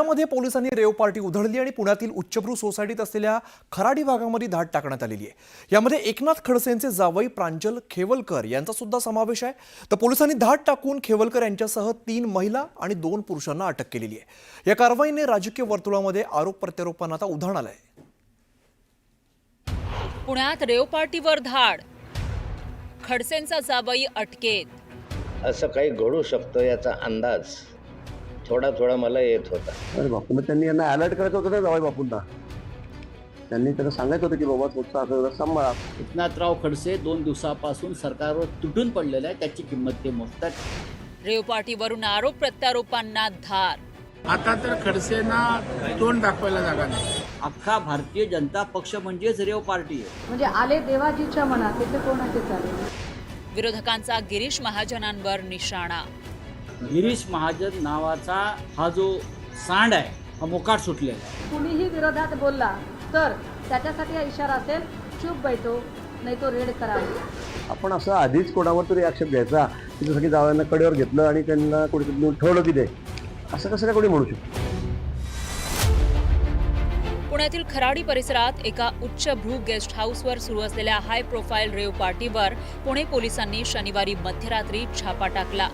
पुण्यामध्ये पोलिसांनी rave party उधळली आणि पुण्यातील उच्चभ्रू सोसायटीत असलेल्या खराडी भागामध्ये धाड टाकण्यात आलेली आहे। यामध्ये एकनाथ खडसेंचे जावई प्रांजल खेवलकर यांचा सुद्धा समावेश आहे। तर पोलिसांनी धाड टाकून खेवलकर यांच्यासह 3 महिला आणि 2 पुरुषांना अटक केलेली आहे। या कारवाईने राजकीय वर्तुळामध्ये आरोप प्रत्यारोपांना आता उधाण आलंय। पुण्यात रेव पार्टीवर धाड, खडसेंचा जावई अटकेत। असं काही घडू शकतं याचा अंदाज थोडा थोडा मला येत होता। अरे बापू, मग त्यांनी यांना अलर्ट करायचं होतं ना जावई बापूंना। त्यांनी त्यांना सांगायचं होतं की बाबा तुमचा असं सांभाळा। एकनाथराव खडसे 2 दिवसापासून सरकारवर तुटून पडलेला आहे, त्याची किंमत ते मोजतात। रेव पार्टीवरून आरोप प्रत्यारोपांना धार। आता तर खडसेंना तोंड दाखवायला जागा नाही। अख्खा भारतीय जनता पक्ष म्हणजेच रेव पार्टी आहे। म्हणजे आले देवाजीच्या मनात ते कोणाचे चालेल। विरोधकांचा गिरीश महाजनांवर निशाणा। गिरीश महाजन नावाचा हा जो सांड आहे हा मोकाट सुटलेला आहे। कुणीही विरोधात बोलला तर त्याच्यासाठी हा इशारा असेल, चूप बैठो नाही तो रेड करावी। आपण असं आधीच कोणावर तरी आक्षेप घ्यायचा की जसं की जावयांना कडेवर घेतलं आणि त्यांना कुठेतरी नेऊन ठेवलं की ते असं कसं काय कोणी म्हणू शकतो। पुण्यातील खराडी परिसरात एका उच्चभ्रू गेस्ट हाऊसवर सुरू असलेल्या हाय प्रोफाईल रेव पार्टीवर पुणे पोलिसांनी शनिवारी मध्यरात्री छापा टाकला।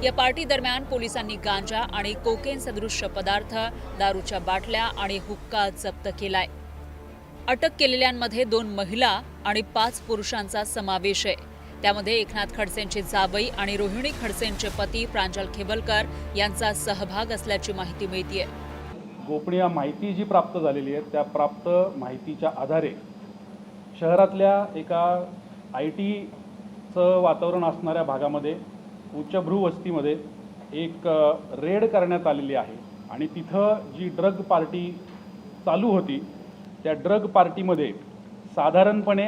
या पार्टी दरम्यान पोलिसांनी गांजा आणि कोकेन सदृश्य पदार्थ, दारूच्या बाटल्या आणि हुक्का जप्त केलाय। अटक केलेल्यांमध्ये 2 महिला आणि 5 पुरुषांचा समावेश आहे। त्यामध्ये एकनाथ खडसेंचे जावई आणि रोहिणी खडसेंचे पती प्रांजल खेवलकर यांचा सहभाग असल्याची माहिती मिळतेय। गोपनीय माहिती जी प्राप्त झालेली आहे त्या प्राप्त माहितीच्या आधारे शहरातल्या एका ITचं वातावरण असणाऱ्या भागामध्ये उच्चभ्रू वस्तीमध्ये एक रेड करण्यात आलेली आहे आणि तिथं जी ड्रग पार्टी चालू होती त्या ड्रग पार्टीमध्ये साधारणपणे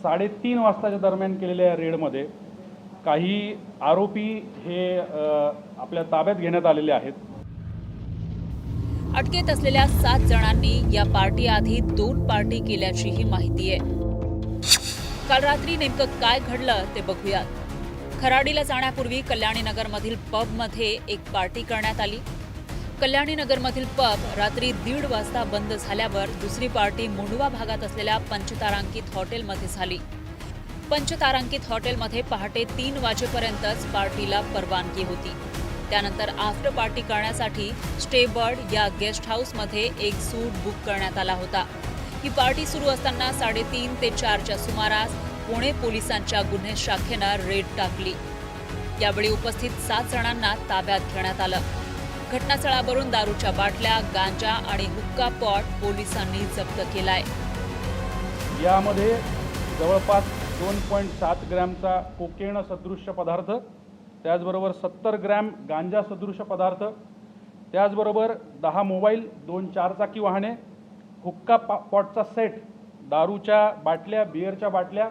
3:30 वाजताच्या दरम्यान केलेल्या रेडमध्ये काही आरोपी हे आपल्या ताब्यात घेण्यात आलेले आहेत। अटकेत असलेल्या 7 जणांनी या पार्टी आधी 2 पार्टी केल्याचीही माहिती आहे। काल रात्री नेमकं काय घडलं ते बघूयात। खराडीला जाण्यापूर्वी कल्याणीनगरमधील पबमध्ये एक पार्टी करण्यात आली। कल्याणीनगरमधील पब रात्री 1:30 वाजता बंद झाल्यावर दुसरी पार्टी मुंडवा भागात असलेल्या पंचतारांकित हॉटेलमध्ये झाली। पंचतारांकित हॉटेलमध्ये पहाटे 3 वाजेपर्यंतच पार्टीला परवानगी होती। त्यानंतर आफ्टर पार्टी करण्यासाठी स्टेबर्ड या गेस्ट हाऊसमध्ये एक सूट बुक करण्यात आला होता। ही पार्टी सुरू असताना 3:30 ते 4च्या सुमारास पुणे पोलिसांच्या गुन्हे शाखेनं रेड टाकली। यावेळी उपस्थित 7 जणांना ताब्यात घेण्यात आलं। घटनास्थळावरून दारूच्या बाटल्या, गांजा आणि हुक्का पॉट पोलिसांनी जप्त केलाय। यामध्ये जवळपास 2.7 ग्रॅमचा कोकेन सदृश्य पदार्थ, त्याचबरोबर 70 ग्रॅम गांजा सदृश्य पदार्थ, त्याचबरोबर 10 मोबाईल, 2 चारचाकी वाहने, हुक्का पॉटचा सेट, दारूच्या बाटल्या, बिअरच्या बाटल्या,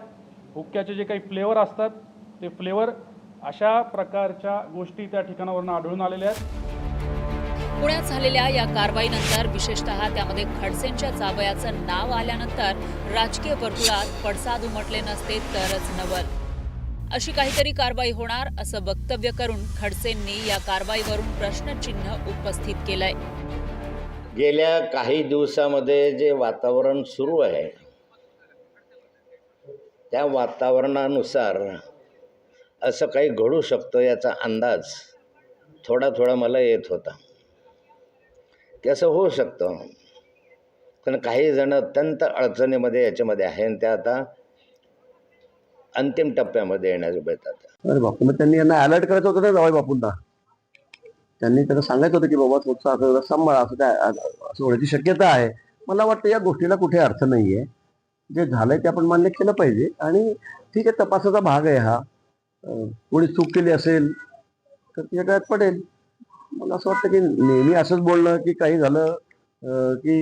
हुक्क्याचे जे काही फ्लेवर असतात ते फ्लेवर, अशा प्रकारच्या गोष्टी त्या ठिकाणावरून आढळून आलेल्या आहेत। पुण्यात झालेल्या या कारवाईनंतर विशेषतः त्यामध्ये खडसेंच्या जावयाचं नाव आल्यानंतर राजकीय वर्तुळात पडसाद उमटले नसते तरच नवल। अशी काहीतरी कारवाई होणार असं वक्तव्य करून खडसेंनी या कारवाईवरून प्रश्नचिन्ह उपस्थित केलंय। गेल्या काही दिवसामध्ये जे वातावरण सुरू आहे त्या वातावरणानुसार असं काही घडू शकतं याचा अंदाज थोडा थोडा मला येत होता की असं होऊ शकतं। कारण काही जण अत्यंत अडचणीमध्ये याच्यामध्ये आहे आणि त्या आता अंतिम टप्प्यामध्ये येण्यास बेतात। अरे बापू, मग त्यांनी यांना अलर्ट करायचं होतं ना जावई बापूंना। त्यांनी त्यांना सांगायचं होतं की बाबा तुमचा असं सांभाळा, असं काय असं होण्याची शक्यता आहे। मला वाटतं या गोष्टीला कुठे अर्थ नाहीये। जे झालंय ते आपण मान्य केलं पाहिजे आणि ठीक आहे, तपासाचा भाग आहे हा। कोणी चूक केली असेल तर तिच्या गळ्यात पडेल। मला असं वाटतं की नेहमी असंच बोलणं की काही झालं की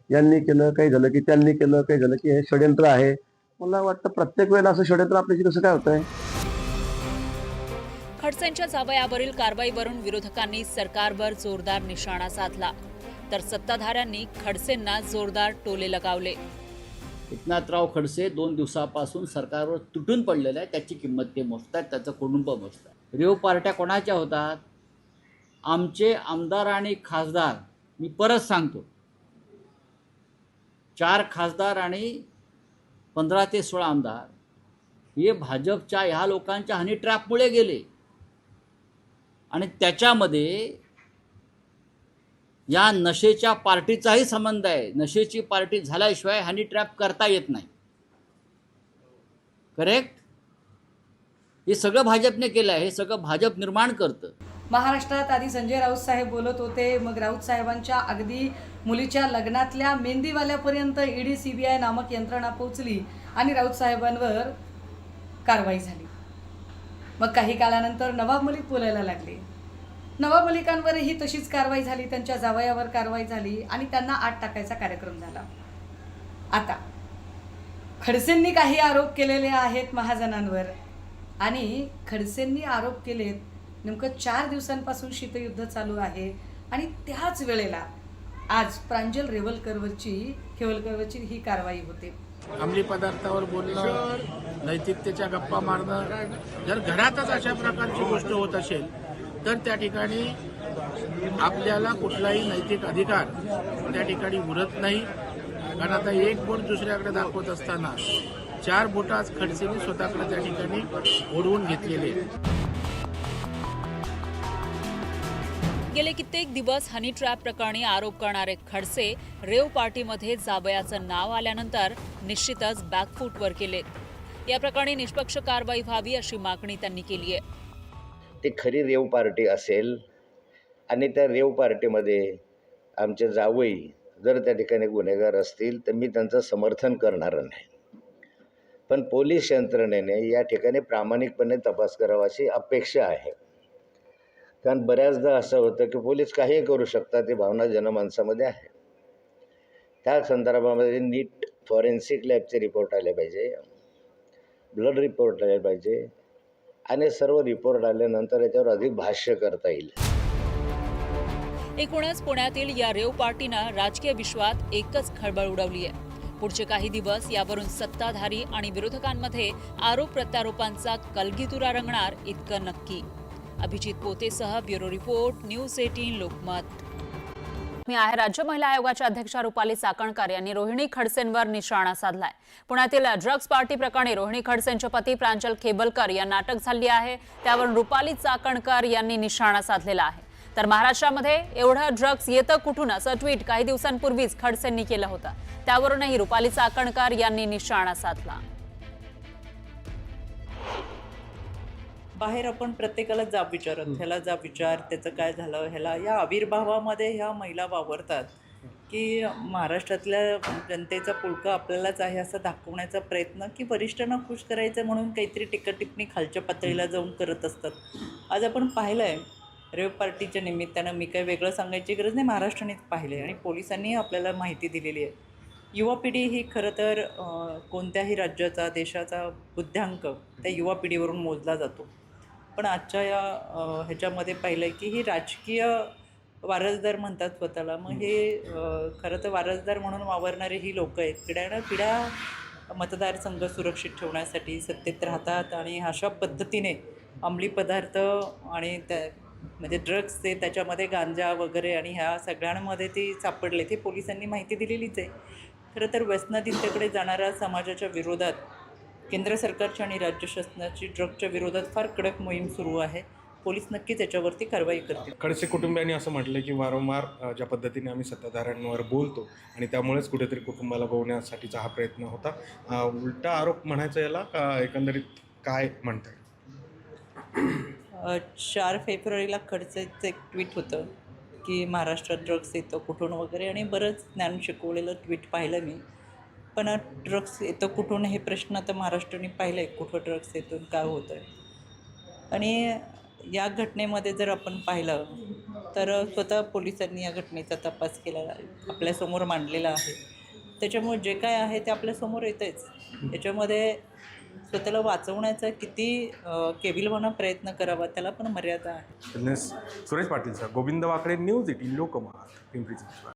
यांनी केलं, काही झालं की त्यांनी केलं, काही झालं की हे षड्यंत्र आहे, मला वाटतं प्रत्येक वेळेला असं षड्यंत्र आपल्याशी कसं काय होतंय। खडसेंच्या जावयावरील कारवाईवरून विरोधकांनी सरकारवर जोरदार निशाणा साधला, तर सत्ताधाऱ्यांनी खडसेंना जोरदार टोले लगावले। एकनाथराव खडसे 2 दिवसापासून सरकारवर तुटून पडलेला आहे, त्याची किंमत ते मोजतात, त्याचं कुटुंब मोजतात। रेव पार्ट्या कोणाच्या होतात? आमचे आमदार आणि खासदार, मी परत सांगतो, 4 खासदार आणि 15 ते 16 आमदार हे भाजपच्या ह्या लोकांच्या हनी ट्रॅपमुळे गेले आणि त्याच्यामध्ये या नशेच्या पार्टीचाही संबंध आहे. नशेची पार्टी झाल्याशिवाय हनी ट्रॅप करता येत नाही. करेक्ट? हे सगळं भाजपने केलं आहे. हे सगळं भाजप निर्माण करतं. महाराष्ट्रात आधी संजय राऊत साहेब बोलत होते, मग राऊत साहेबांच्या अगदी मुलीच्या लग्नातल्या मेहंदीवाल्यापर्यंत ईडी CBI नामक यंत्रणा पोहोचली आणि राऊत साहेबांवर कारवाई झाली. मग काही काळानंतर नवाब मलिक बोलायला लागले. नवाब मलिकांवरही तशीच कारवाई झाली, त्यांच्या जावयावर कारवाई झाली आणि त्यांना आत टाकायचा कार्यक्रम झाला. आता खडसेंनी काही आरोप केलेले आहेत महाजनांवर आणि खडसेंनी आरोप केलेत. नेमकं 4 दिवसांपासून शीतयुद्ध चालू आहे आणि त्याच वेळेला आज प्रांजल खेवलकरवरची ही कारवाई होते. अंमली पदार्थावर बोलणं, नैतिकतेच्या गप्पा मारणं, जर घरातच अशा प्रकारची गोष्ट होत असेल तर त्या ठिकाणी आपल्याला कुठलाही नैतिक अधिकार त्या ठिकाणी उरत नाही. कारण आता एक बोट दुसऱ्याकडे दाखवत असताना 4 बोटं आज खडसेने स्वतःकडे त्या ठिकाणी ओढवून घेतलेले आहेत. गेले कित्येक दिवस हनी ट्रॅप प्रकरणी आरोप करणारे खडसे रेव पार्टीमध्ये जावयाचं नाव आल्यानंतर निश्चितच बॅकफूटवर केलेत. या प्रकरणी निष्पक्ष कारवाई व्हावी अशी मागणी त्यांनी केली आहे. ती खरी रेव पार्टी असेल आणि त्या रेव पार्टीमध्ये आमचे जावई जर त्या ठिकाणी गुन्हेगार असतील तर मी त्यांचं समर्थन करणार नाही. पण पोलीस यंत्रणेने या ठिकाणी प्रामाणिकपणे तपास करावा अशी अपेक्षा आहे. कारण बऱ्याचदा असं होतं की पोलीस काहीही करू शकतात, ही भावना जनमानसामध्ये आहे. त्या संदर्भामध्ये नीट फॉरेन्सिक लॅबचे रिपोर्ट आले पाहिजे, ब्लड रिपोर्ट आले पाहिजे आणि सर्व रिपोर्ट आल्यानंतर याच्यावर अधिक भाष्य करता येईल. एकूणच पुण्यातील या रेव पार्टीनं राजकीय विश्वात एकच खळबळ उडवली आहे. पुढचे काही दिवस यावरून सत्ताधारी आणि विरोधकांमध्ये आरोप प्रत्यारोपांचा कलगीतुरा रंगणार इतकं नक्की. अभिजित पोतेसह ब्युरो रिपोर्ट, न्यूज 18 लोकमत. मी आहे. राज्य महिला आयोगाच्या अध्यक्षा रुपाली चाकणकर यांनी रोहिणी खडसेंवर निशाणा साधलाय. पुण्यातील ड्रग्ज पार्टी प्रकरणी रोहिणी खडसेंचे पती प्रांजल खेवलकर यांना अटक झाली आहे. त्यावर रुपाली चाकणकर यांनी निशाणा साधलेला आहे. तर महाराष्ट्रामध्ये एवढं ड्रग्ज येतं कुठून असं ट्विट काही दिवसांपूर्वीच खडसेंनी केलं होतं. त्यावरूनही रुपाली चाकणकर यांनी निशाणा साधला. बाहेर आपण प्रत्येकाला जाब विचारत, ह्याला जाब विचार, त्याचं काय झालं, ह्याला या आविर्भावामध्ये ह्या महिला वावरतात की महाराष्ट्रातल्या जनतेचा पुळका आपल्यालाच आहे असं दाखवण्याचा प्रयत्न की वरिष्ठांना खुश करायचं म्हणून काहीतरी टीका टिप्पणी खालच्या पातळीला जाऊन करत असतात. आज आपण पाहिलं आहे रेव पार्टीच्या निमित्तानं, मी काही वेगळं सांगायची गरज नाही, महाराष्ट्रानेच पाहिले आणि पोलिसांनी आपल्याला माहिती दिलेली आहे. युवा पिढी ही खरं तर कोणत्याही राज्याचा, देशाचा बुद्ध्यांक त्या युवा पिढीवरून मोजला जातो. पण आजच्या या ह्याच्यामध्ये पाहिलं आहे की ही राजकीय वारसदार म्हणतात स्वतःला. मग हे खरं तर वारसदार म्हणून वावरणारे ही लोक आहेत. पिढ्यानपिढ्या मतदारसंघ सुरक्षित ठेवण्यासाठी सत्तेत राहतात आणि अशा पद्धतीने अंमली पदार्थ आणि त्या म्हणजे ड्रग्स ते त्याच्यामध्ये गांजा वगैरे आणि ह्या सगळ्यांमध्ये ते सापडले. ते पोलिसांनी माहिती दिलेलीच आहे. खरं तर व्यसनाधीनतेकडे जाणाऱ्या समाजाच्या विरोधात केंद्र सरकारच्या आणि राज्य शासनाची ड्रग्सच्या विरोधात फार कडक मोहीम सुरू आहे. पोलीस नक्कीच याच्यावरती कारवाई करतील. खडसे कुटुंबियांनी असं म्हटलं की वारंवार ज्या पद्धतीने आम्ही सत्ताधाऱ्यांवर बोलतो आणि त्यामुळेच कुठेतरी कुटुंबाला गोवण्यासाठीचा हा प्रयत्न होता. उलटा आरोप म्हणायचा याला का एकंदरीत काय म्हणताय? 4 फेब्रुवारीला खडसेचं एक ट्विट होतं की महाराष्ट्रात ड्रग्स येतं कुठून वगैरे आणि बरंच ज्ञान शिकवलेलं ट्विट पाहिलं मी. पण ड्रग्स येतं कुठून हे प्रश्न आता महाराष्ट्राने पाहिलं आहे, कुठं ड्रग्स येतून काय होतं आहे. आणि या घटनेमध्ये जर आपण पाहिलं तर स्वतः पोलिसांनी या घटनेचा तपास केलेला आहे, आपल्यासमोर मांडलेला आहे. त्याच्यामुळे जे काय आहे ते आपल्यासमोर येतंच. त्याच्यामध्ये स्वतःला वाचवण्याचा किती केविलवाना प्रयत्न करावा त्याला पण मर्यादा आहे. सुरेश पाटील सर, गोविंद वाकडे, न्यूज 18 लोकमत, पिंपरी चिंचवड.